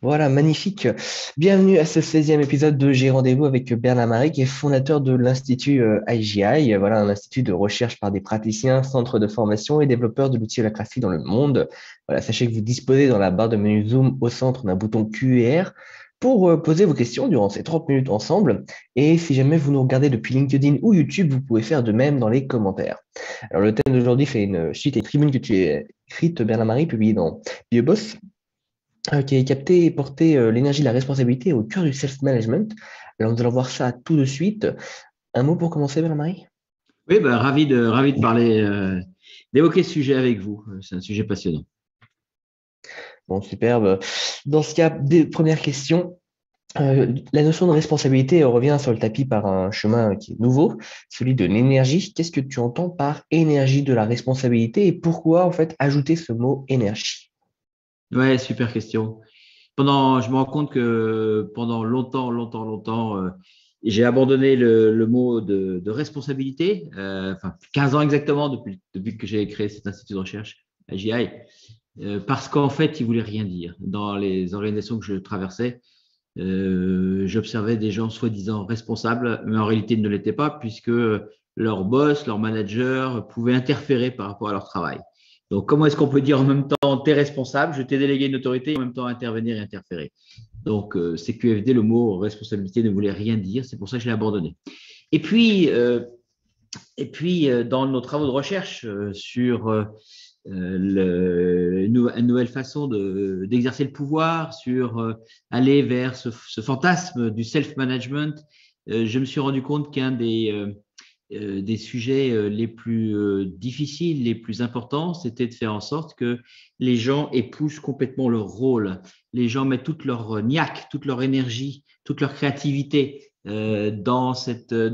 Voilà, magnifique. Bienvenue à ce 16e épisode de J'ai rendez-vous avec Bernard Marie, qui est fondateur de l'Institut IGI. Voilà, un institut de recherche par des praticiens, centre de formation et développeurs de l'outil holacratique dans le monde. Voilà, sachez que vous disposez dans la barre de menu Zoom au centre d'un bouton QR pour poser vos questions durant ces 30 minutes ensemble. Et si jamais vous nous regardez depuis LinkedIn ou YouTube, vous pouvez faire de même dans les commentaires. Alors, le thème d'aujourd'hui fait une suite et tribune que tu as écrite, Bernard Marie, publiée dans BioBoss, qui est capté et porté l'énergie de la responsabilité au cœur du self-management. Alors, nous allons voir ça tout de suite. Un mot pour commencer, Bernard-Marie? Oui, bah, ravi de parler, d'évoquer ce sujet avec vous. C'est un sujet passionnant. Bon, superbe. Dans ce cas, première question. La notion de responsabilité revient sur le tapis par un chemin qui est nouveau, celui de l'énergie. Qu'est-ce que tu entends par énergie de la responsabilité et pourquoi, en fait, ajouter ce mot énergie? Ouais, super question. Je me rends compte que pendant longtemps, j'ai abandonné le mot de responsabilité, enfin 15 ans exactement depuis que j'ai créé cet institut de recherche, AGI, parce qu'en fait, il voulait rien dire. Dans les organisations que je traversais, j'observais des gens soi-disant responsables, mais en réalité ils ne l'étaient pas, puisque leur boss, leur manager pouvaient interférer par rapport à leur travail. Donc, comment est-ce qu'on peut dire en même temps, tu es responsable, je t'ai délégué une autorité, et en même temps intervenir et interférer? Donc, CQFD, le mot responsabilité ne voulait rien dire, c'est pour ça que je l'ai abandonné. Et puis, dans nos travaux de recherche sur une nouvelle façon d'exercer le pouvoir, sur aller vers ce fantasme du self-management, je me suis rendu compte qu'un des sujets les plus difficiles, les plus importants, c'était de faire en sorte que les gens épousent complètement leur rôle. Les gens mettent toute leur niaque, toute leur énergie, toute leur créativité dans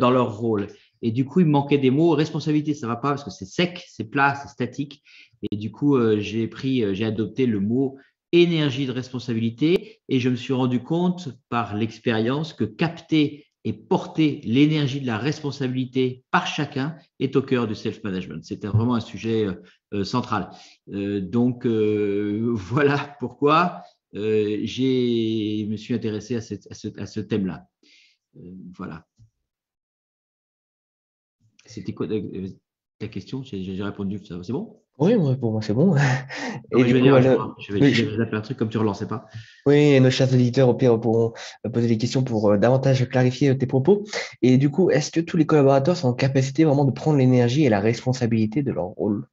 leur rôle. Et du coup, il me manquait des mots. Responsabilité, ça ne va pas parce que c'est sec, c'est plat, c'est statique. Et du coup, j'ai adopté le mot énergie de responsabilité et je me suis rendu compte par l'expérience que capter et porter l'énergie de la responsabilité par chacun est au cœur du self-management. C'était vraiment un sujet central. Voilà pourquoi je me suis intéressé à ce thème-là. Voilà. C'était quoi ta question? J'ai répondu, c'est bon? Oui, pour moi, c'est bon. Non, Et mais je du veux coup, dire, voilà, oui, j'avais zappé un truc comme tu ne relançais pas. oui, et nos chers auditeurs, au pire, pourront poser des questions pour davantage clarifier tes propos. Et du coup, est-ce que tous les collaborateurs sont en capacité vraiment de prendre l'énergie et la responsabilité de leur rôle?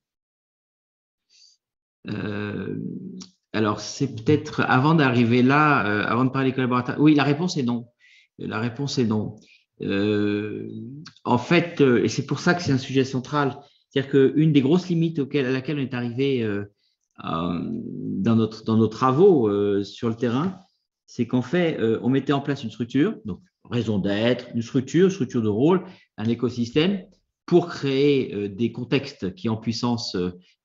Euh, alors, c'est peut-être avant d'arriver là, avant de parler des collaborateurs. Oui, la réponse est non. La réponse est non. Euh, En fait, et c'est pour ça que c'est un sujet central, c'est-à-dire qu'une des grosses limites à laquelle on est arrivé dans nos travaux sur le terrain, c'est qu'en fait, on mettait en place une structure, donc raison d'être, structure de rôle, un écosystème pour créer des contextes qui en puissance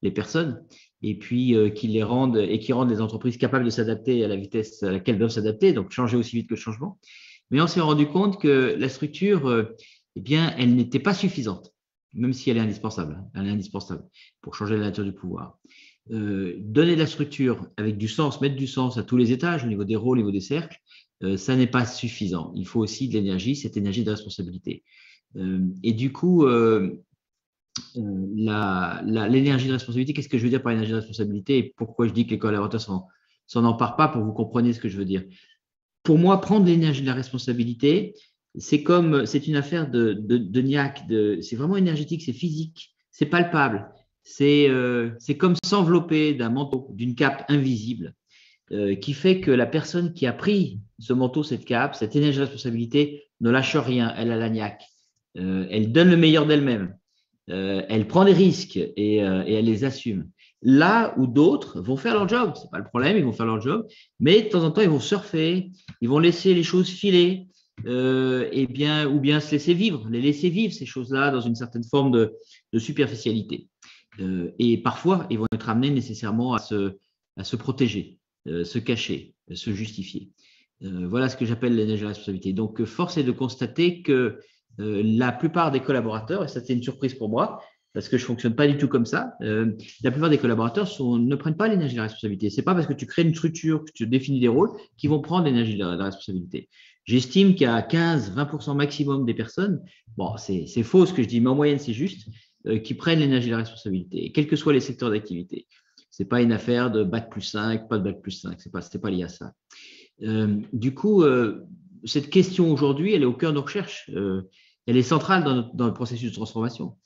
les personnes et puis qui rendent les entreprises capables de s'adapter à la vitesse à laquelle doivent s'adapter, donc changer aussi vite que le changement. Mais on s'est rendu compte que la structure, eh bien, elle n'était pas suffisante, même si elle est indispensable. Elle est indispensable pour changer la nature du pouvoir. Donner de la structure avec du sens, mettre du sens à tous les étages, au niveau des rôles, au niveau des cercles, ça n'est pas suffisant. Il faut aussi de l'énergie, cette énergie de responsabilité. Et du coup, l'énergie de responsabilité, qu'est-ce que je veux dire par énergie de responsabilité et pourquoi je dis que les collaborateurs s'en emparent pas pour que vous compreniez ce que je veux dire. Pour moi, prendre l'énergie de la responsabilité, c'est une affaire de niaque, c'est vraiment énergétique, c'est physique, c'est palpable. C'est comme s'envelopper d'un manteau, d'une cape invisible, qui fait que la personne qui a pris ce manteau, cette cape, cette énergie de responsabilité, ne lâche rien, elle a la niaque. Elle donne le meilleur d'elle-même. Elle prend des risques et elle les assume. Là où d'autres vont faire leur job, c'est pas le problème, ils vont faire leur job, mais de temps en temps ils vont surfer, ils vont laisser les choses filer, ou bien se laisser vivre, les laisser vivre ces choses-là dans une certaine forme de superficialité. Et parfois ils vont être amenés nécessairement à se protéger, se cacher, se justifier. Voilà ce que j'appelle l'énergie de responsabilité. Donc force est de constater que la plupart des collaborateurs, et ça c'est une surprise pour moi, parce que je ne fonctionne pas du tout comme ça. La plupart des collaborateurs ne prennent pas l'énergie de la responsabilité. Ce n'est pas parce que tu crées une structure, que tu définis des rôles, qu'ils vont prendre l'énergie de la responsabilité. J'estime qu'il y a 15-20% maximum des personnes, bon, c'est faux ce que je dis, mais en moyenne, c'est juste, qui prennent l'énergie de la responsabilité, quels que soient les secteurs d'activité. Ce n'est pas une affaire de bac plus 5, pas de bac plus 5, ce n'est pas lié à ça. Du coup, cette question aujourd'hui, elle est au cœur de nos recherches. Elle est centrale dans le processus de transformation.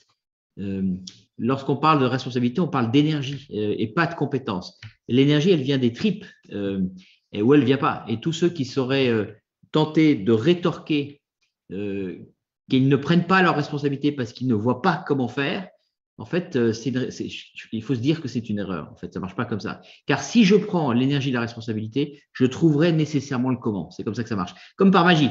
Lorsqu'on parle de responsabilité, on parle d'énergie et pas de compétences. L'énergie, elle vient des tripes et où elle ne vient pas. Et tous ceux qui seraient tentés de rétorquer qu'ils ne prennent pas leurs responsabilités parce qu'ils ne voient pas comment faire, en fait, il faut se dire que c'est une erreur. En fait, ça ne marche pas comme ça. Car si je prends l'énergie de la responsabilité, je trouverai nécessairement le comment. C'est comme ça que ça marche. Comme par magie,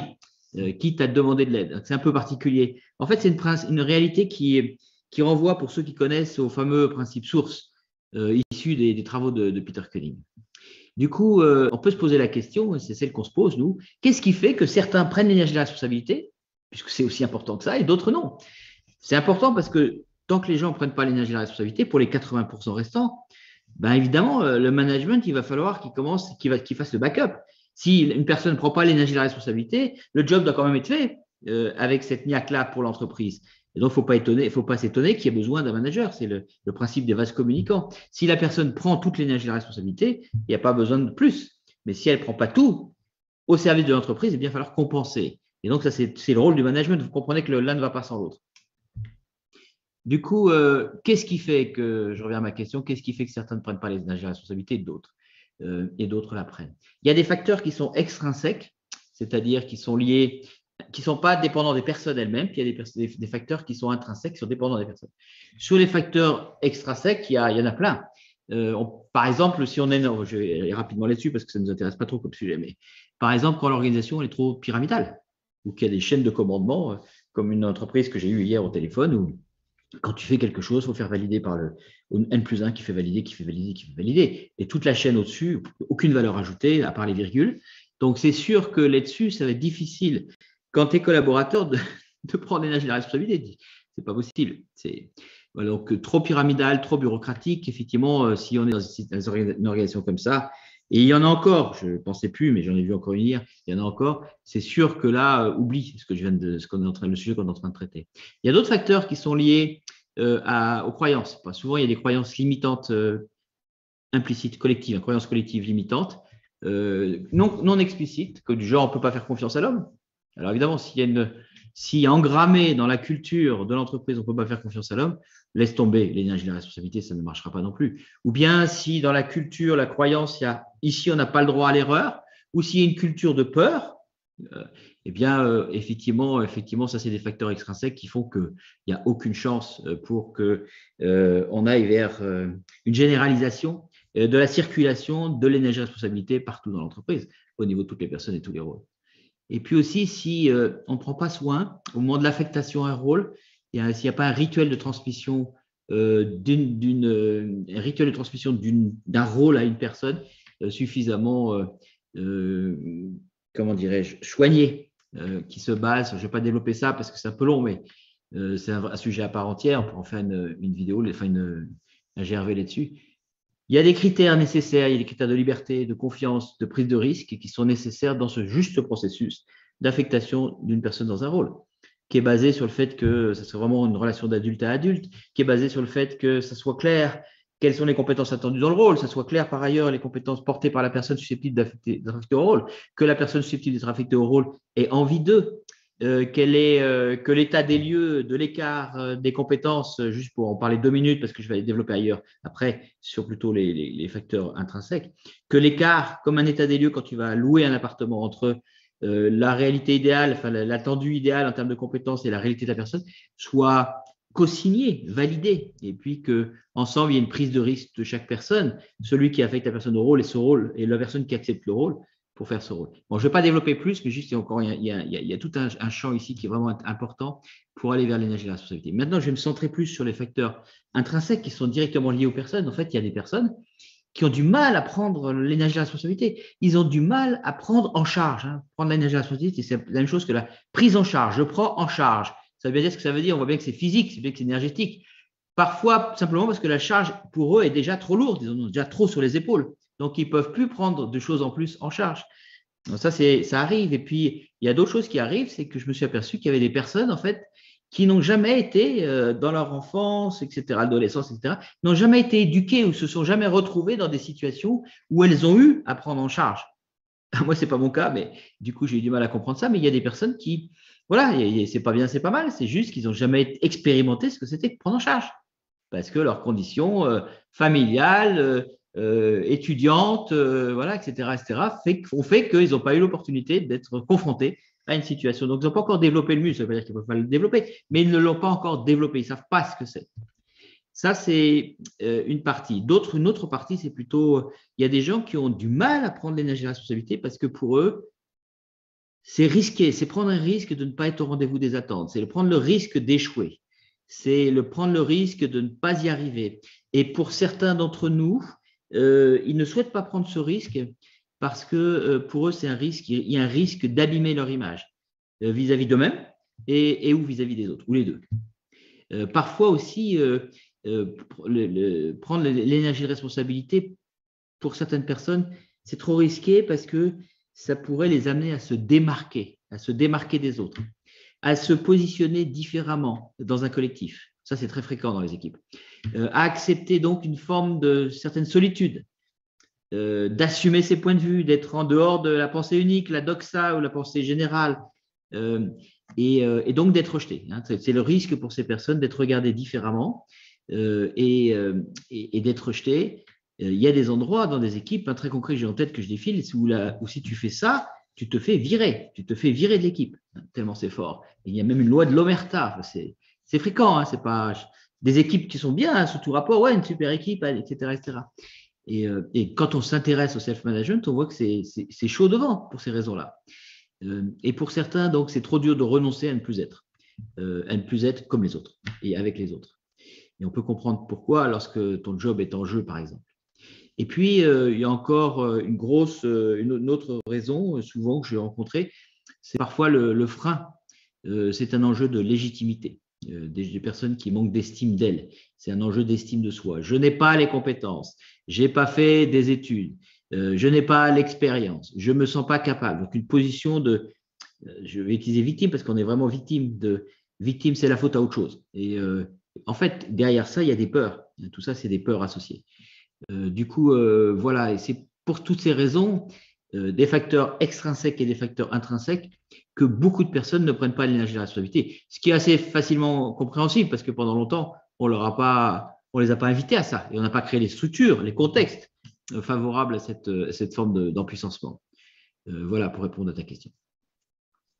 quitte à te demander de l'aide. C'est un peu particulier. En fait, c'est une réalité qui renvoie, pour ceux qui connaissent, au fameux principe source issu des travaux de Peter Cunningham. Du coup, on peut se poser la question, et c'est celle qu'on se pose, nous, qu'est-ce qui fait que certains prennent l'énergie de la responsabilité, puisque c'est aussi important que ça, et d'autres non? C'est important parce que tant que les gens ne prennent pas l'énergie de la responsabilité, pour les 80% restants, ben évidemment, le management, il va falloir qu'il fasse le backup. Si une personne ne prend pas l'énergie de la responsabilité, le job doit quand même être fait avec cette niaque-là pour l'entreprise. Et donc, il ne faut pas s'étonner qu'il y ait besoin d'un manager. C'est le principe des vases communicants. Si la personne prend toute l'énergie de la responsabilité, il n'y a pas besoin de plus. Mais si elle ne prend pas tout au service de l'entreprise, il va falloir compenser. Et donc, ça, c'est le rôle du management. Vous comprenez que l'un ne va pas sans l'autre. Du coup, qu'est-ce qui fait que, je reviens à ma question, qu'est-ce qui fait que certains ne prennent pas l'énergie de la responsabilité et d'autres la prennent? Il y a des facteurs qui sont extrinsèques, c'est-à-dire qui sont liés, qui ne sont pas dépendants des personnes elles-mêmes, puis il y a des facteurs qui sont intrinsèques, qui sont dépendants des personnes. Sur les facteurs extrinsèques, il y en a plein. Par exemple, si on est, je vais aller rapidement là-dessus parce que ça ne nous intéresse pas trop comme sujet, mais par exemple, quand l'organisation est trop pyramidale, ou qu'il y a des chaînes de commandement, comme une entreprise que j'ai eue hier au téléphone, où quand tu fais quelque chose, il faut faire valider par le N+1 qui fait valider, qui fait valider, qui fait valider. Et toute la chaîne au-dessus, aucune valeur ajoutée, à part les virgules. Donc, c'est sûr que là-dessus, ça va être difficile quand tu es collaborateur de prendre l'énergie de la responsabilité. C'est pas possible. Voilà, donc, trop pyramidal, trop bureaucratique. Effectivement, si on est dans une organisation comme ça, et il y en a encore, je ne pensais plus, mais j'en ai vu encore une hier, il y en a encore, c'est sûr que là, oublie le sujet qu'on est en train de traiter. Il y a d'autres facteurs qui sont liés aux croyances. Souvent, il y a des croyances limitantes implicites, collectives, croyances collectives limitantes, non explicites, comme du genre on ne peut pas faire confiance à l'homme. Alors évidemment, si engrammé dans la culture de l'entreprise, on ne peut pas faire confiance à l'homme, laisse tomber l'énergie de la responsabilité, ça ne marchera pas non plus. Ou bien si dans la culture, la croyance, ici on n'a pas le droit à l'erreur, ou s'il y a une culture de peur, eh bien effectivement, ça c'est des facteurs extrinsèques qui font qu'il n'y a aucune chance pour qu'on aille vers une généralisation de la circulation de l'énergie de responsabilité partout dans l'entreprise, au niveau de toutes les personnes et tous les rôles. Et puis aussi, si on ne prend pas soin, au moment de l'affectation à un rôle, s'il n'y a pas un rituel de transmission d'un rôle à une personne suffisamment, comment dirais-je, soigné, qui se base, je ne vais pas développer ça parce que c'est un peu long, mais c'est un sujet à part entière, on peut en faire une vidéo, un GRV là-dessus. Il y a des critères nécessaires, il y a des critères de liberté, de confiance, de prise de risque qui sont nécessaires dans ce juste processus d'affectation d'une personne dans un rôle, qui est basé sur le fait que ça soit vraiment une relation d'adulte à adulte, qui est basé sur le fait que ça soit clair quelles sont les compétences attendues dans le rôle, ça soit clair par ailleurs les compétences portées par la personne susceptible d'être affectée au rôle, que la personne susceptible d'être affectée au rôle ait envie d'eux, que l'état des lieux de l'écart des compétences, juste pour en parler 2 minutes parce que je vais développer ailleurs après sur plutôt les facteurs intrinsèques, que l'écart comme un état des lieux quand tu vas louer un appartement entre la réalité idéale, enfin l'attendu idéal en termes de compétences et la réalité de la personne soit co-signé, validé, et puis qu'ensemble il y ait une prise de risque de chaque personne, celui qui affecte la personne au rôle et la personne qui accepte le rôle pour faire ce rôle. Bon, je ne vais pas développer plus, mais juste il y a tout un champ ici qui est vraiment important pour aller vers l'énergie de la responsabilité. Maintenant, je vais me centrer plus sur les facteurs intrinsèques qui sont directement liés aux personnes. En fait, il y a des personnes qui ont du mal à prendre l'énergie de la responsabilité. Ils ont du mal à prendre en charge. Prendre l'énergie de la responsabilité, c'est la même chose que la prise en charge. Je prends en charge. Ça veut bien dire ce que ça veut dire. On voit bien que c'est physique, c'est bien que c'est énergétique. Parfois, simplement parce que la charge, pour eux, est déjà trop lourde. Ils en ont déjà trop sur les épaules. Donc, ils ne peuvent plus prendre de choses en plus en charge. Donc ça arrive. Et puis, il y a d'autres choses qui arrivent. C'est que je me suis aperçu qu'il y avait des personnes, en fait, qui n'ont jamais été, dans leur enfance, etc., adolescence, etc., n'ont jamais été éduquées ou se sont jamais retrouvées dans des situations où elles ont eu à prendre en charge. Moi, ce n'est pas mon cas, mais du coup, j'ai eu du mal à comprendre ça. Mais il y a des personnes qui, voilà, c'est pas bien, c'est pas mal. C'est juste qu'ils n'ont jamais expérimenté ce que c'était que prendre en charge. Parce que leurs conditions familiales, étudiantes, voilà, etc., ont fait qu'ils n'ont pas eu l'opportunité d'être confrontés à une situation. Donc, ils n'ont pas encore développé le muscle. Ça veut dire qu'ils ne peuvent pas le développer, mais ils ne l'ont pas encore développé. Ils ne savent pas ce que c'est. Ça, c'est une partie. Une autre partie, c'est plutôt, il y a des gens qui ont du mal à prendre l'énergie de la responsabilité parce que pour eux, c'est risqué, c'est prendre un risque de ne pas être au rendez-vous des attentes, c'est prendre le risque d'échouer, c'est prendre le risque de ne pas y arriver. Et pour certains d'entre nous, ils ne souhaitent pas prendre ce risque parce que pour eux, c'est un risque, il y a un risque d'abîmer leur image vis-à-vis d'eux-mêmes et ou vis-à-vis des autres, ou les deux. Parfois aussi, prendre l'énergie de responsabilité, pour certaines personnes, c'est trop risqué parce que ça pourrait les amener à se démarquer des autres, à se positionner différemment dans un collectif. Ça, c'est très fréquent dans les équipes. À accepter donc une forme de certaine solitude, d'assumer ses points de vue, d'être en dehors de la pensée unique, la doxa ou la pensée générale, et donc d'être rejeté. C'est le risque pour ces personnes d'être regardées différemment et d'être rejetées. Il y a des endroits dans des équipes, très concrets que j'ai en tête que je défile, où si tu fais ça, tu te fais virer de l'équipe, tellement c'est fort. Et il y a même une loi de l'omerta, c'est fréquent, c'est pas des équipes qui sont bien, sous tout rapport, ouais, une super équipe, etc., etc. Et quand on s'intéresse au self-management, on voit que c'est chaud devant pour ces raisons-là. Et pour certains, donc, c'est trop dur de renoncer à ne plus être comme les autres et avec les autres. Et on peut comprendre pourquoi lorsque ton job est en jeu, par exemple. Et puis, il y a encore une autre raison, souvent que j'ai rencontrée, c'est parfois le frein. C'est un enjeu de légitimité. Des personnes qui manquent d'estime d'elles. C'est un enjeu d'estime de soi. Je n'ai pas les compétences, je n'ai pas fait des études, je n'ai pas l'expérience, je ne me sens pas capable. Donc, une position je vais utiliser victime parce qu'on est vraiment victime. Victime, c'est la faute à autre chose. Et en fait, derrière ça, il y a des peurs. Tout ça, c'est des peurs associées. Du coup, voilà, et c'est pour toutes ces raisons, des facteurs extrinsèques et des facteurs intrinsèques, que beaucoup de personnes ne prennent pas l'énergie de la responsabilité. Ce qui est assez facilement compréhensible parce que pendant longtemps, on les a pas invités à ça et on n'a pas créé les structures, les contextes favorables à cette forme d'empuissancement. Voilà pour répondre à ta question.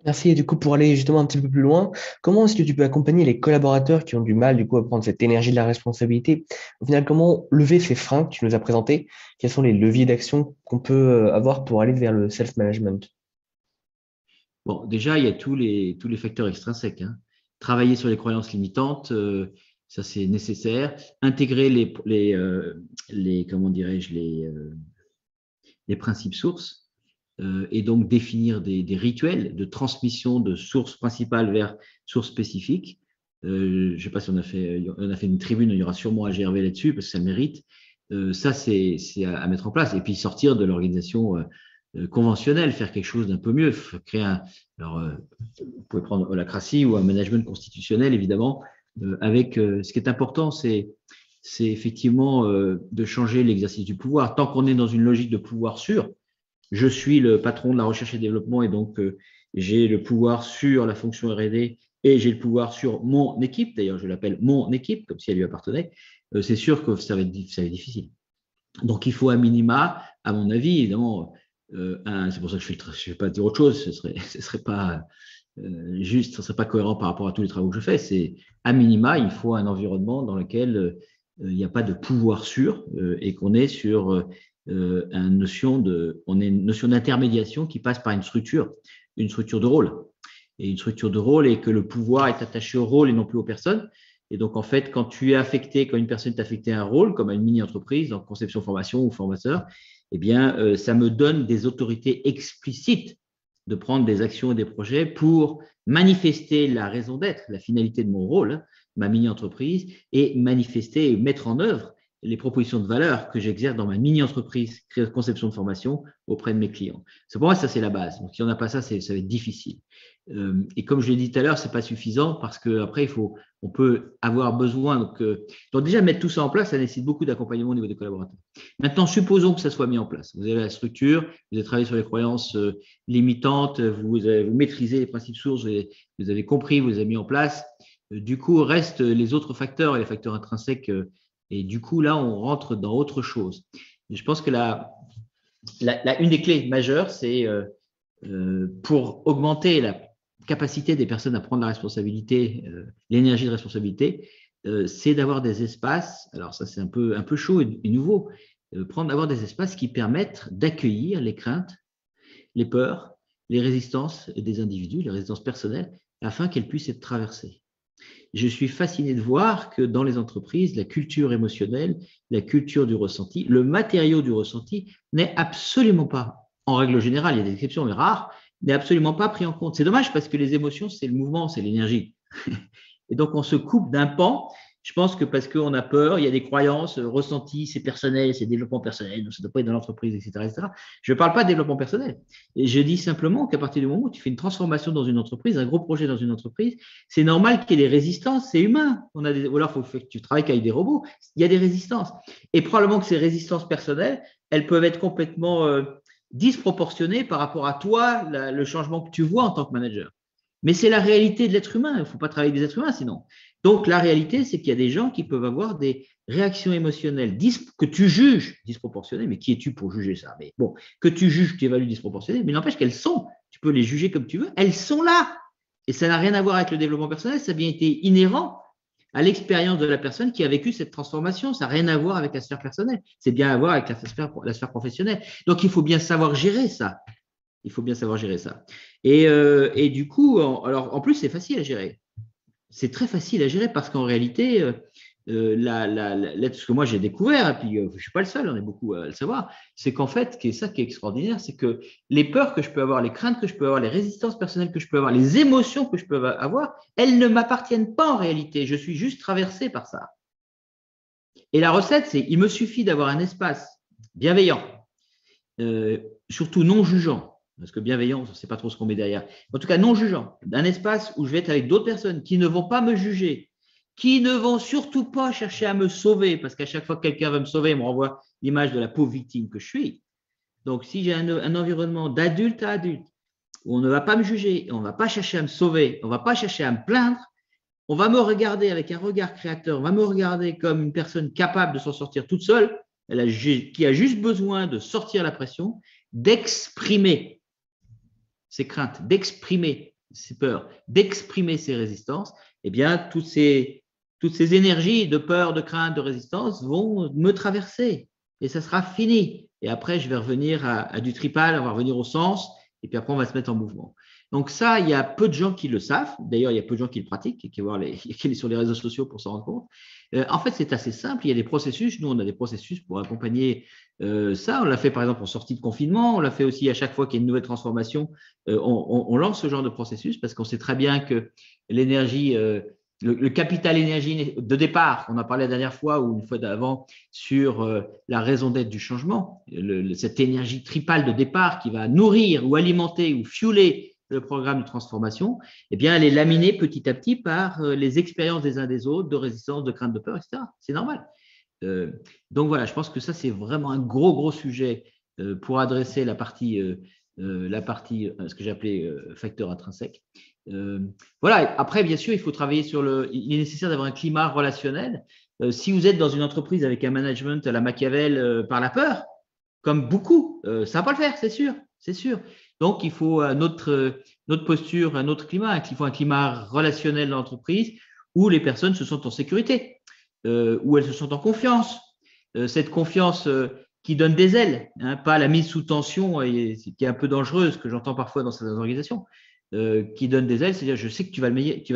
Merci. Et du coup, pour aller justement un petit peu plus loin, comment est-ce que tu peux accompagner les collaborateurs qui ont du mal du coup à prendre cette énergie de la responsabilité? Au final, comment lever ces freins que tu nous as présentés? Quels sont les leviers d'action qu'on peut avoir pour aller vers le self-management? Bon, déjà, il y a tous les facteurs extrinsèques. Travailler sur les croyances limitantes, ça c'est nécessaire. Intégrer comment dirais-je, les principes sources. Et donc définir des rituels de transmission de source principale vers source spécifique. Je ne sais pas si on a fait une tribune, il y aura sûrement à GRV là-dessus parce que ça le mérite. Ça, c'est à mettre en place. Et puis sortir de l'organisation conventionnelle, faire quelque chose d'un peu mieux, vous pouvez prendre holacratie ou un management constitutionnel, évidemment, avec ce qui est important, c'est effectivement de changer l'exercice du pouvoir. Tant qu'on est dans une logique de pouvoir sûr, je suis le patron de la recherche et développement et donc j'ai le pouvoir sur la fonction R&D et j'ai le pouvoir sur mon équipe. D'ailleurs, je l'appelle mon équipe, comme si elle lui appartenait. C'est sûr que ça va être difficile. Donc, il faut à minima, à mon avis, évidemment, c'est pour ça que je ne vais pas dire autre chose, ce serait pas juste, ce serait pas cohérent par rapport à tous les travaux que je fais. C'est à minima, il faut un environnement dans lequel il n'y a pas de pouvoir sûr et qu'on est sur une notion d'intermédiation qui passe par une structure de rôle. Et une structure de rôle et que le pouvoir est attaché au rôle et non plus aux personnes. Et donc, en fait, quand une personne est affectée à un rôle, comme à une mini-entreprise, en conception, formation ou formateur, eh bien, ça me donne des autorités explicites de prendre des actions et des projets pour manifester la raison d'être, la finalité de mon rôle, ma mini-entreprise et manifester et mettre en œuvre les propositions de valeur que j'exerce dans ma mini-entreprise, conception de formation auprès de mes clients. C'est pour moi, ça, c'est la base. Donc, si on n'a pas ça, ça va être difficile. Et comme je l'ai dit tout à l'heure, ce n'est pas suffisant parce qu'après, on peut avoir besoin. Donc, déjà, mettre tout ça en place, ça nécessite beaucoup d'accompagnement au niveau des collaborateurs. Maintenant, supposons que ça soit mis en place. Vous avez la structure, vous avez travaillé sur les croyances limitantes, vous maîtrisez les principes sources, vous avez compris, vous les avez mis en place. Du coup, restent les autres facteurs et les facteurs intrinsèques. Et du coup, là, on rentre dans autre chose. Et je pense que une des clés majeures, c'est pour augmenter la capacité des personnes à prendre la responsabilité, l'énergie de responsabilité, c'est d'avoir des espaces, alors ça c'est un peu chaud et nouveau, d'avoir des espaces qui permettent d'accueillir les craintes, les peurs, les résistances des individus, les résistances personnelles, afin qu'elles puissent être traversées. Je suis fasciné de voir que dans les entreprises, la culture émotionnelle, la culture du ressenti, le matériau du ressenti n'est absolument pas, en règle générale, il y a des exceptions mais rares, n'est absolument pas pris en compte. C'est dommage parce que les émotions, c'est le mouvement, c'est l'énergie. Et donc, on se coupe d'un pan. Je pense que parce qu'on a peur, il y a des croyances, ressentis, c'est personnel, c'est développement personnel, ça ne doit pas être dans l'entreprise, etc., etc. Je ne parle pas de développement personnel. Et je dis simplement qu'à partir du moment où tu fais une transformation dans une entreprise, un gros projet dans une entreprise, c'est normal qu'il y ait des résistances, c'est humain. Ou alors, il faut que tu travailles avec des robots. Il y a des résistances. Et probablement que ces résistances personnelles, elles peuvent être complètement disproportionnées par rapport à toi, le changement que tu vois en tant que manager. Mais c'est la réalité de l'être humain. Il ne faut pas travailler avec des êtres humains sinon. Donc, la réalité, c'est qu'il y a des gens qui peuvent avoir des réactions émotionnelles que tu juges disproportionnées. Mais qui es-tu pour juger ça? Mais bon, que tu juges, que tu évalues disproportionnées, mais n'empêche qu'elles sont. Tu peux les juger comme tu veux. Elles sont là. Et ça n'a rien à voir avec le développement personnel. Ça a bien été inhérent à l'expérience de la personne qui a vécu cette transformation. Ça n'a rien à voir avec la sphère personnelle. C'est bien à voir avec la sphère professionnelle. Donc, il faut bien savoir gérer ça. Il faut bien savoir gérer ça. Et du coup, alors en plus, c'est facile à gérer. C'est très facile à gérer parce qu'en réalité, ce que moi j'ai découvert, et puis je ne suis pas le seul, on est beaucoup à le savoir, c'est qu'en fait, ça qui est extraordinaire, c'est que les peurs que je peux avoir, les craintes que je peux avoir, les résistances personnelles que je peux avoir, les émotions que je peux avoir, elles ne m'appartiennent pas en réalité. Je suis juste traversé par ça. Et la recette, c'est il me suffit d'avoir un espace bienveillant, surtout non jugeant. Parce que bienveillant, on ne sait pas trop ce qu'on met derrière. En tout cas, non jugeant. Un espace où je vais être avec d'autres personnes qui ne vont pas me juger, qui ne vont surtout pas chercher à me sauver, parce qu'à chaque fois que quelqu'un veut me sauver, il me renvoie l'image de la pauvre victime que je suis. Donc, si j'ai un environnement d'adulte à adulte, où on ne va pas me juger, on ne va pas chercher à me sauver, on ne va pas chercher à me plaindre, on va me regarder avec un regard créateur, on va me regarder comme une personne capable de s'en sortir toute seule, qui a juste besoin de sortir la pression, d'exprimer ses craintes, d'exprimer ses peurs, d'exprimer ses résistances, eh bien, toutes ces énergies de peur, de crainte, de résistance vont me traverser et ça sera fini. Et après, je vais revenir à du tripal, on va revenir au sens, et puis après, on va se mettre en mouvement. Donc ça, il y a peu de gens qui le savent. D'ailleurs, il y a peu de gens qui le pratiquent, qui sont sur les réseaux sociaux pour s'en rendre compte. En fait, c'est assez simple. Il y a des processus. Nous, on a des processus pour accompagner ça. On l'a fait, par exemple, en sortie de confinement. On l'a fait aussi à chaque fois qu'il y a une nouvelle transformation. On lance ce genre de processus parce qu'on sait très bien que l'énergie, le capital énergie de départ, on a parlé la dernière fois ou une fois d'avant sur la raison d'être du changement, cette énergie tripale de départ qui va nourrir ou alimenter ou fueler le programme de transformation, eh bien, elle est laminée petit à petit par les expériences des uns des autres, de résistance, de crainte, de peur, etc. C'est normal. Donc voilà, je pense que ça, c'est vraiment un gros sujet pour adresser la partie ce que j'ai appelé facteur intrinsèque. Voilà, après, bien sûr, il faut travailler il est nécessaire d'avoir un climat relationnel. Si vous êtes dans une entreprise avec un management à la Machiavel par la peur, comme beaucoup, ça ne va pas le faire, c'est sûr. Donc, il faut notre posture, un autre climat, il faut un climat relationnel dans l'entreprise où les personnes se sentent en sécurité, où elles se sentent en confiance. Cette confiance qui donne des ailes, hein, pas la mise sous tension qui est un peu dangereuse, que j'entends parfois dans certaines organisations, qui donne des ailes, c'est-à-dire je sais que tu vas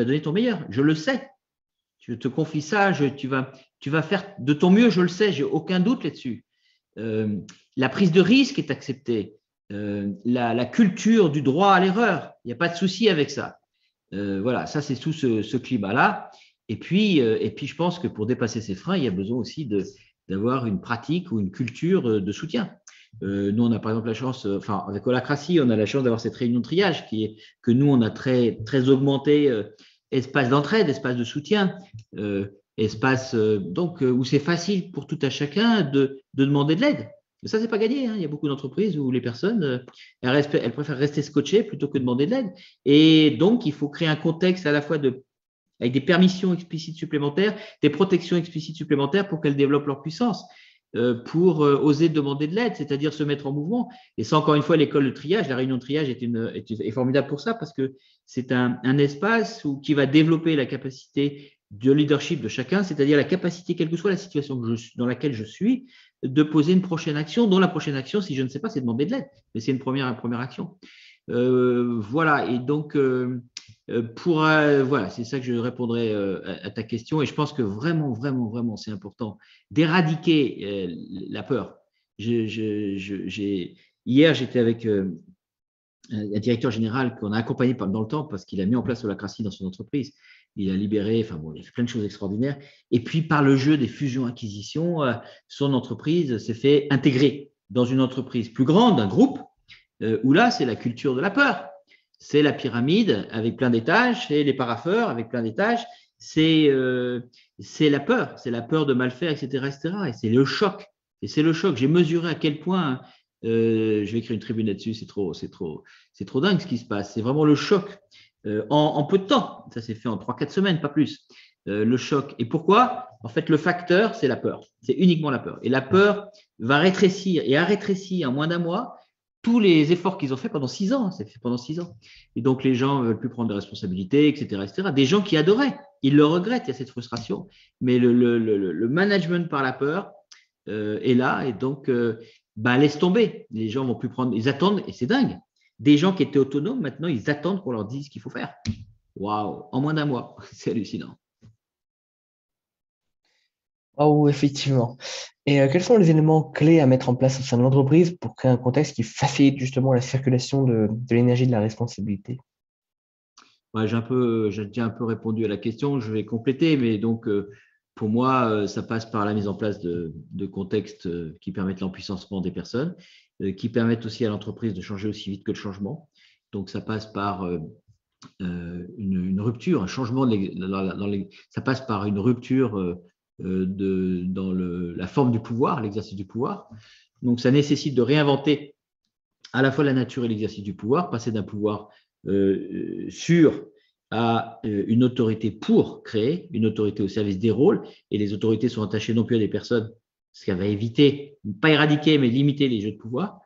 donner ton meilleur, je le sais. Je te confie ça, tu vas faire de ton mieux, je le sais, j'ai aucun doute là-dessus. La prise de risque est acceptée. La culture du droit à l'erreur, il n'y a pas de souci avec ça. Voilà, ça c'est tout ce climat-là. Et puis, je pense que pour dépasser ces freins, il y a besoin aussi d'avoir une pratique ou une culture de soutien. Nous, on a par exemple la chance, enfin, avec Holacracy, on a la chance d'avoir cette réunion de triage que nous, on a très, très augmenté, espace d'entraide, espace de soutien, espace où c'est facile pour tout à chacun de demander de l'aide. Mais ça, c'est pas gagné. Hein. Il y a beaucoup d'entreprises où les personnes, elles préfèrent rester scotchées plutôt que demander de l'aide. Et donc, il faut créer un contexte à la fois avec des permissions explicites supplémentaires, des protections explicites supplémentaires pour qu'elles développent leur puissance, pour oser demander de l'aide, c'est-à-dire se mettre en mouvement. Et ça, encore une fois, l'école de triage, la réunion de triage est formidable pour ça, parce que c'est un espace qui va développer la capacité de leadership de chacun, c'est-à-dire la capacité, quelle que soit la situation dans laquelle je suis, de poser une prochaine action, dont la prochaine action, si je ne sais pas, c'est demander de l'aide, mais c'est une première action. Voilà, et donc voilà, c'est ça que je répondrai à ta question, et je pense que vraiment, vraiment, vraiment, c'est important d'éradiquer la peur. Hier, j'étais avec un directeur général qu'on a accompagné dans le temps parce qu'il a mis en place Holacracy dans son entreprise. Il a libéré, enfin bon, il a fait plein de choses extraordinaires. Et puis, par le jeu des fusions-acquisitions, son entreprise s'est fait intégrer dans une entreprise plus grande, un groupe, où là, c'est la culture de la peur. C'est la pyramide avec plein d'étages, c'est les parapheurs avec plein d'étages, c'est la peur de mal faire, etc., etc. Et c'est le choc. Et c'est le choc. J'ai mesuré à quel point, je vais écrire une tribune là-dessus, c'est trop dingue ce qui se passe. C'est vraiment le choc. En peu de temps, ça s'est fait en 3-4 semaines, pas plus. Le choc. Et pourquoi? En fait, le facteur, c'est la peur. C'est uniquement la peur. Et la peur va rétrécir et a rétréci en moins d'un mois tous les efforts qu'ils ont fait pendant 6 ans. C'est fait pendant 6 ans. Et donc, les gens ne veulent plus prendre de responsabilités, etc., etc. Des gens qui adoraient. Ils le regrettent, il y a cette frustration. Mais le management par la peur est là. Et donc, laisse tomber. Les gens vont plus prendre. Ils attendent, et c'est dingue. Des gens qui étaient autonomes, maintenant, ils attendent qu'on leur dise ce qu'il faut faire. Waouh, en moins d'un mois. C'est hallucinant. Oh, effectivement. Et quels sont les éléments clés à mettre en place au sein de l'entreprise pour créer un contexte qui facilite justement la circulation de l'énergie de la responsabilité? Ouais, j'ai déjà un peu répondu à la question, je vais compléter, mais donc pour moi, ça passe par la mise en place de contextes qui permettent l'empuissancement des personnes, qui permettent aussi à l'entreprise de changer aussi vite que le changement. Donc ça passe par une rupture, un changement ça passe par une rupture dans la forme du pouvoir, l'exercice du pouvoir. Donc ça nécessite de réinventer à la fois la nature et l'exercice du pouvoir, passer d'un pouvoir sûr à une autorité pour créer, une autorité au service des rôles, et les autorités sont attachées non plus à des personnes, ce qui va éviter, pas éradiquer, mais limiter les jeux de pouvoir,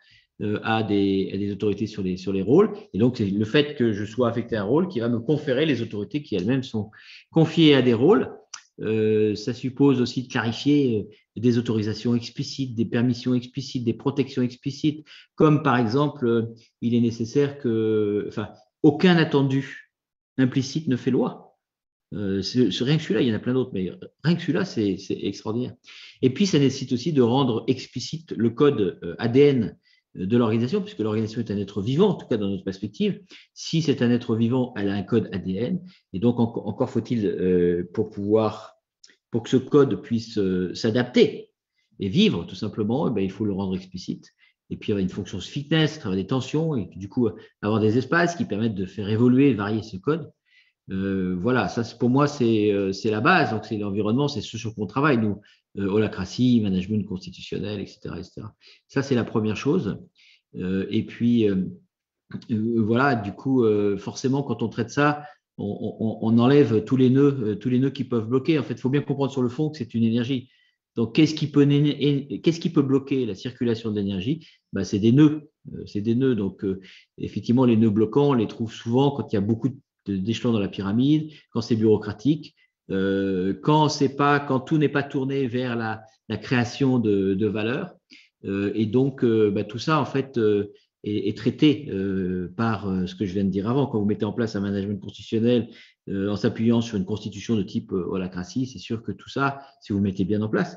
à des autorités sur les rôles. Et donc, c'est le fait que je sois affecté à un rôle qui va me conférer les autorités qui elles-mêmes sont confiées à des rôles. Ça suppose aussi de clarifier des autorisations explicites, des permissions explicites, des protections explicites, comme par exemple, il est nécessaire aucun attendu implicite ne fait loi. Rien que celui-là, il y en a plein d'autres, mais rien que celui-là, c'est extraordinaire. Et puis, ça nécessite aussi de rendre explicite le code ADN de l'organisation, puisque l'organisation est un être vivant, en tout cas dans notre perspective. Si c'est un être vivant, elle a un code ADN, et donc encore faut-il, pour que ce code puisse s'adapter et vivre tout simplement, il faut le rendre explicite. Et puis, il y a une fonction fitness, travailler des tensions, et du coup, avoir des espaces qui permettent de faire évoluer et varier ce code. Voilà, ça pour moi, c'est la base. Donc, c'est l'environnement, c'est ce sur quoi on travaille, nous. Holacracy, management constitutionnel, etc., etc. Ça, c'est la première chose. Et puis, voilà, du coup, forcément, quand on traite ça, on enlève tous les nœuds qui peuvent bloquer. En fait, il faut bien comprendre sur le fond que c'est une énergie. Donc, qu'est-ce qui peut bloquer la circulation de l'énergie? C'est des nœuds. Donc, effectivement, les nœuds bloquants, on les trouve souvent quand il y a beaucoup d'échelons dans la pyramide, quand c'est bureaucratique, quand tout n'est pas tourné vers la création de valeur. Et donc, tout ça, en fait, est traité par ce que je viens de dire avant. Quand vous mettez en place un management constitutionnel en s'appuyant sur une constitution de type holacratie, c'est sûr que tout ça, si vous le mettez bien en place,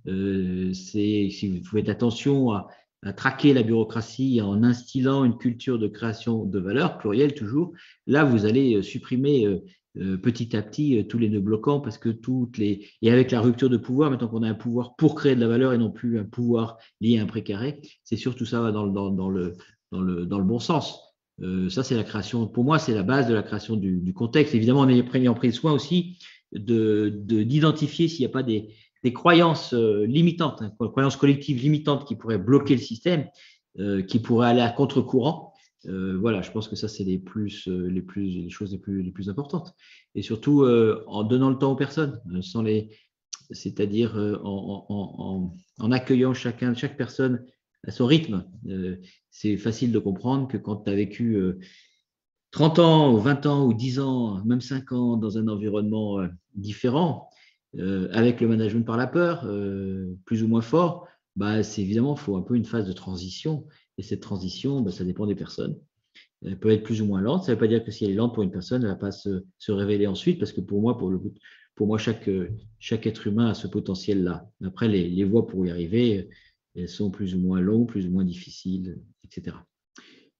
si vous faites attention à traquer la bureaucratie en instillant une culture de création de valeur, pluriel toujours, là, vous allez supprimer petit à petit tous les nœuds bloquants parce que et avec la rupture de pouvoir, maintenant qu'on a un pouvoir pour créer de la valeur et non plus un pouvoir lié à un précaré, c'est surtout ça va dans le bon sens. Ça, c'est la création, pour moi, c'est la base de la création du contexte. Évidemment, en ayant pris soin aussi d'identifier s'il n'y a pas des croyances limitantes, croyances collectives limitantes qui pourraient bloquer le système, qui pourraient aller à contre-courant. Voilà, je pense que ça, c'est les choses les plus importantes. Et surtout, en donnant le temps aux personnes, c'est-à-dire en accueillant chaque personne à son rythme. C'est facile de comprendre que quand tu as vécu 30 ans, ou 20 ans, ou 10 ans, même 5 ans dans un environnement différent, avec le management par la peur, plus ou moins fort, bah, c'est évidemment, il faut un peu une phase de transition. Et cette transition, bah, ça dépend des personnes. Elle peut être plus ou moins lente. Ça ne veut pas dire que si elle est lente pour une personne, elle ne va pas se révéler ensuite, parce que pour moi, chaque être humain a ce potentiel-là. Après, les voies pour y arriver, elles sont plus ou moins longues, plus ou moins difficiles, etc.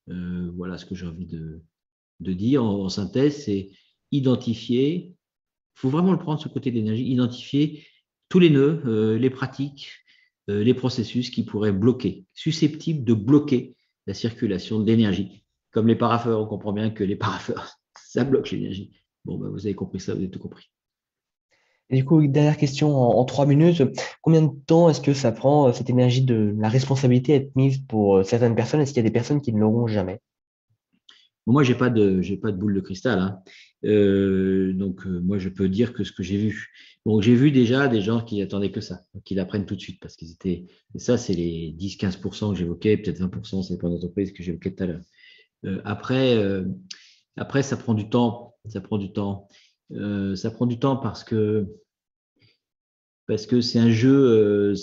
Voilà ce que j'ai envie de dire en synthèse, c'est identifier, il faut vraiment le prendre ce côté de l'énergie, identifier tous les nœuds, les pratiques, les processus qui pourraient bloquer, susceptibles de bloquer la circulation de l'énergie. Comme les parapheurs, on comprend bien que les parapheurs, ça bloque l'énergie. Bon, ben, vous avez compris ça, vous avez tout compris. Et du coup, dernière question en 3 minutes. Combien de temps est-ce que ça prend cette énergie de la responsabilité à être mise pour certaines personnes? Est-ce qu'il y a des personnes qui ne l'auront jamais? Bon, moi, j'ai pas de boule de cristal, hein. Donc, moi, je peux dire que ce que j'ai vu. Bon, j'ai vu déjà des gens qui attendaient que ça, qui l'apprennent tout de suite, parce qu'ils étaient. Et ça, c'est les 10-15% que j'évoquais, peut-être 20%, c'est pas d'entreprise que j'évoquais tout à l'heure. Après, ça prend du temps. Ça prend du temps. Ça prend du temps parce que c'est un jeu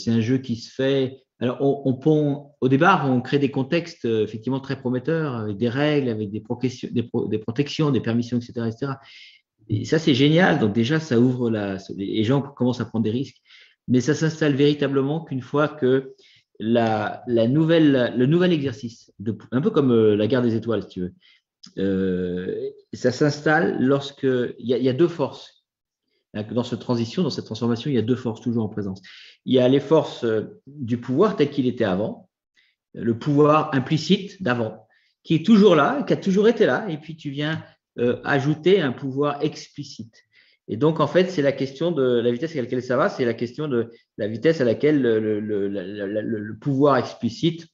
qui se fait. Alors, au départ, on crée des contextes effectivement très prometteurs, avec des règles, avec des protections, des permissions, etc., etc. Et ça, c'est génial. Donc déjà, ça ouvre les gens commencent à prendre des risques. Mais ça s'installe véritablement qu'une fois que le nouvel exercice, un peu comme la guerre des étoiles, si tu veux, ça s'installe lorsque il y a deux forces. Dans cette transition, dans cette transformation, il y a deux forces toujours en présence. Il y a les forces du pouvoir tel qu'il était avant, le pouvoir implicite d'avant, qui est toujours là, qui a toujours été là, et puis tu viens ajouter un pouvoir explicite. Et donc, en fait, c'est la question de la vitesse à laquelle ça va, c'est la question de la vitesse à laquelle le pouvoir explicite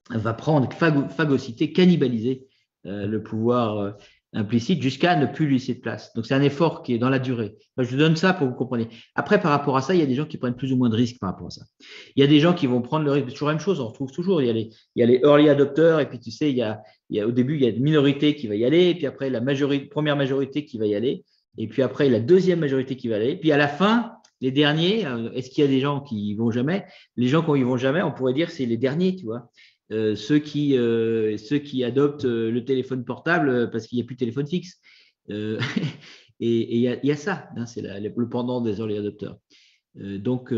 va prendre, phagocyter, cannibaliser le pouvoir implicite jusqu'à ne plus lui laisser de place. Donc, c'est un effort qui est dans la durée. Enfin, je vous donne ça pour que vous compreniez. Après, par rapport à ça, il y a des gens qui prennent plus ou moins de risques par rapport à ça. Il y a des gens qui vont prendre le risque. C'est toujours la même chose, on retrouve toujours. Il y a les early adopters, et puis tu sais, au début, il y a une minorité qui va y aller, et puis après, la première majorité qui va y aller, et puis après, la deuxième majorité qui va y aller. Puis à la fin, les derniers, est-ce qu'il y a des gens qui y vont jamais? Les gens qui y vont jamais, on pourrait dire, c'est les derniers, tu vois. Ceux qui adoptent le téléphone portable parce qu'il n'y a plus de téléphone fixe. Et il y a ça, hein, c'est le pendant des early adopters. Donc,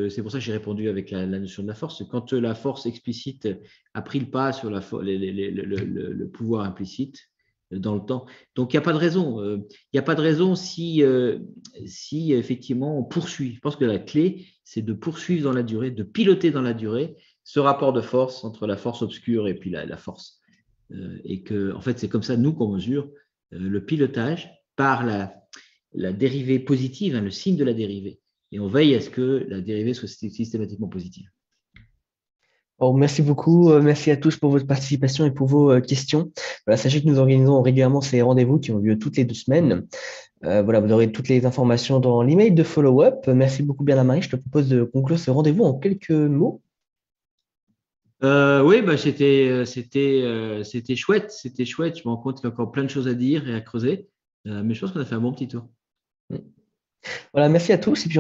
c'est pour ça que j'ai répondu avec la notion de la force. Quand la force explicite a pris le pas sur le pouvoir implicite dans le temps. Donc, il n'y a pas de raison. Il n'y a pas de raison si effectivement on poursuit. Je pense que la clé, c'est de poursuivre dans la durée, de piloter dans la durée ce rapport de force entre la force obscure et puis la force. Et que, en fait, c'est comme ça, nous, qu'on mesure le pilotage par la dérivée positive, hein, le signe de la dérivée. Et on veille à ce que la dérivée soit systématiquement positive. Bon, merci beaucoup. Merci à tous pour votre participation et pour vos questions. Voilà, sachez que nous organisons régulièrement ces rendez-vous qui ont lieu toutes les 2 semaines. Voilà, vous aurez toutes les informations dans l'email de follow-up. Merci beaucoup, Bernard-Marie. Je te propose de conclure ce rendez-vous en quelques mots. Oui, bah, c'était chouette. C'était chouette. Je me rends compte qu'il y a encore plein de choses à dire et à creuser. Mais je pense qu'on a fait un bon petit tour. Voilà, merci à tous. Et puis